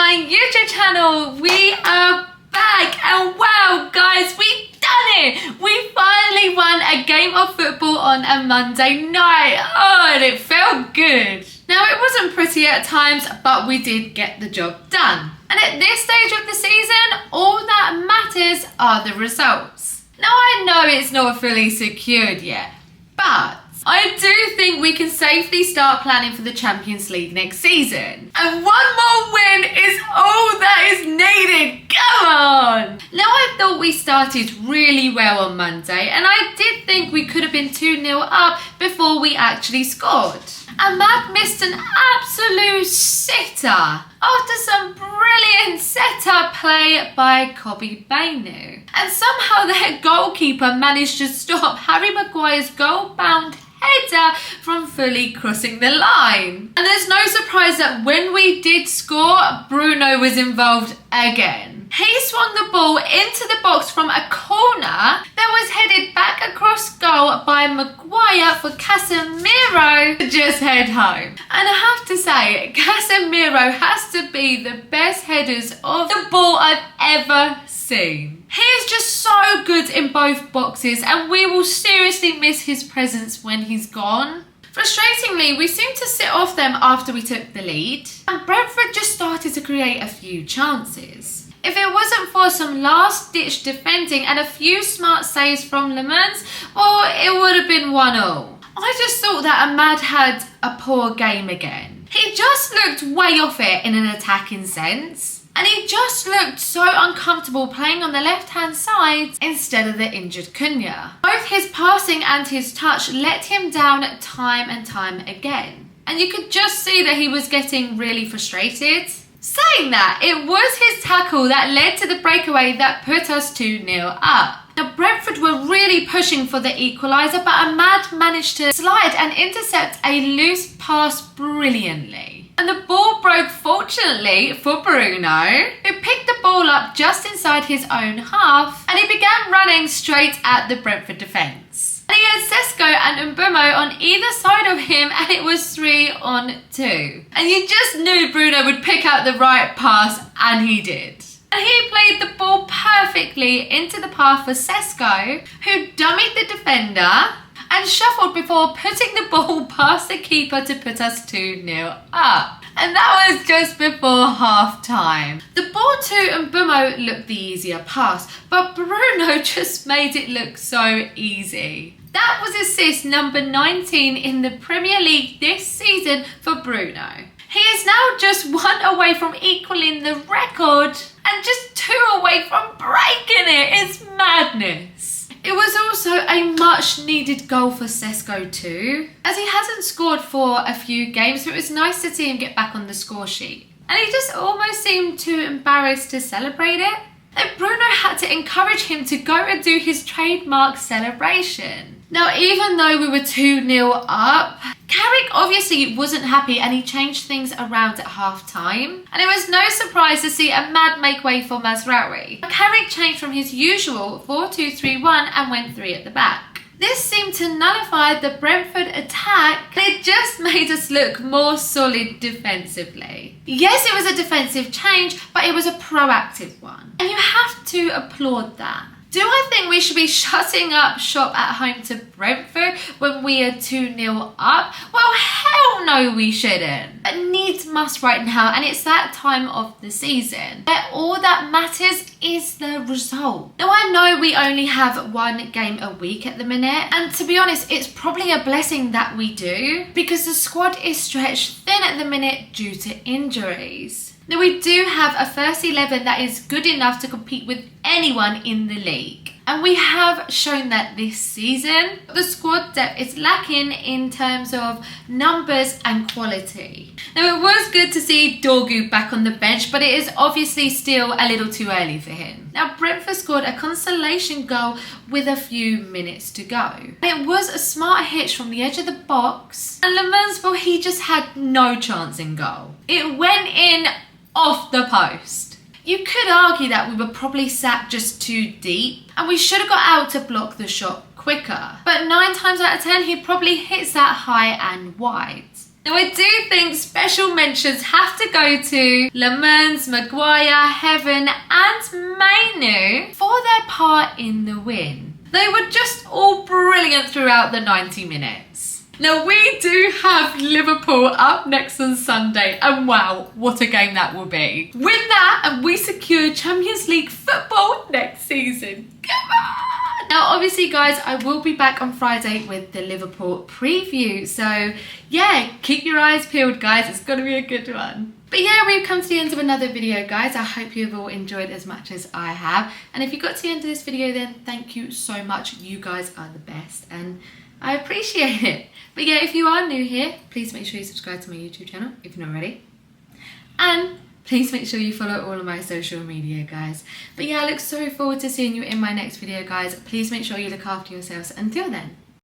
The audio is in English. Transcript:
my YouTube channel. We are back and wow guys, we've done it! We finally won a game of football on a Monday night. Oh, and it felt good. Now it wasn't pretty at times, but we did get the job done. And at this stage of the season, all that matters are the results. Now I know it's not fully secured yet, but I do think we can safely start planning for the Champions League next season. And one more win is all that is needed. Come on! Now I thought we started really well on Monday, and I did think we could have been 2-0 up before we actually scored. Ahmad missed an absolute sitter after some brilliant setup play by Kobe Bainu. And somehow their goalkeeper managed to stop Harry Maguire's goal-bound header from fully crossing the line. And there's no surprise that when we did score, Bruno was involved again. He swung the ball into the box from a corner that was headed back across goal by Maguire for Casemiro to just head home. And I have to say, Casemiro has to be the best headers of the ball I've ever seen. He is just so good in both boxes, and we will seriously miss his presence when he's gone. Frustratingly, we seemed to sit off them after we took the lead, and Brentford just started to create a few chances. If it wasn't for some last-ditch defending and a few smart saves from Le Mans, well, it would have been 1-1. I just thought that Ahmad had a poor game again. He just looked way off it in an attacking sense. And he just looked so uncomfortable playing on the left-hand side instead of the injured Cunha. Both his passing and his touch let him down time and time again. And you could just see that he was getting really frustrated. Saying that, it was his tackle that led to the breakaway that put us 2-0 up. Now Brentford were really pushing for the equaliser, but Ahmad managed to slide and intercept a loose pass brilliantly. And the ball broke fortunately for Bruno, who picked the ball up just inside his own half, and he began running straight at the Brentford defence. And he had Šeško and Mbeumo on either side of him, and it was 3-on-2. And you just knew Bruno would pick out the right pass, and he did. And he played the ball perfectly into the path for Šeško, who dummied the defender and shuffled before putting the ball past the keeper to put us 2-0 up. And that was just before half time. The ball to Mbeumo looked the easier pass, but Bruno just made it look so easy. That was assist number 19 in the Premier League this season for Bruno. He is now just 1 away from equaling the record and just 2 away from breaking it. It's madness. It was also a much needed goal for Šeško too, as he hasn't scored for a few games, so it was nice to see him get back on the score sheet. And he just almost seemed too embarrassed to celebrate it. And Bruno had to encourage him to go and do his trademark celebration. Now, even though we were 2-0 up, Carrick obviously wasn't happy and he changed things around at half time. And it was no surprise to see Ahmad make way for Mazraoui. Carrick changed from his usual 4-2-3-1 and went 3 at the back. This seemed to nullify the Brentford attack, and it just made us look more solid defensively. Yes, it was a defensive change, but it was a proactive one. And you have to applaud that. Do I think we should be shutting up shop at home to Brentford when we are 2-0 up? Well, hell no we shouldn't. But needs must right now, and it's that time of the season where all that matters is the result. Now I know we only have 1 game a week at the minute, and to be honest, it's probably a blessing that we do because the squad is stretched thin at the minute due to injuries. Now we do have a first 11 that is good enough to compete with anyone in the league. And we have shown that this season. The squad depth is lacking in terms of numbers and quality. Now it was good to see Dorgu back on the bench, but it is obviously still a little too early for him. Now Brentford scored a consolation goal with a few minutes to go. It was a smart hitch from the edge of the box, and Le Mans, well, he just had no chance in goal. It went in off the post. You could argue that we were probably sat just too deep and we should have got out to block the shot quicker. But 9 times out of 10, he probably hits that high and wide. Now I do think special mentions have to go to Lemans, Maguire, Heaven and Mainu for their part in the win. They were just all brilliant throughout the 90 minutes. Now we do have Liverpool up next on Sunday and wow, what a game that will be. Win that and we secure Champions League football next season. Come on! Now obviously guys, I will be back on Friday with the Liverpool preview. So yeah, keep your eyes peeled guys, it's gonna be a good one. But yeah, we've come to the end of another video guys. I hope you've all enjoyed as much as I have. And if you got to the end of this video then thank you so much. You guys are the best and I appreciate it. But yeah, if you are new here, please make sure you subscribe to my YouTube channel if you're not already. And please make sure you follow all of my social media, guys. But yeah, I look so forward to seeing you in my next video, guys. Please make sure you look after yourselves. Until then.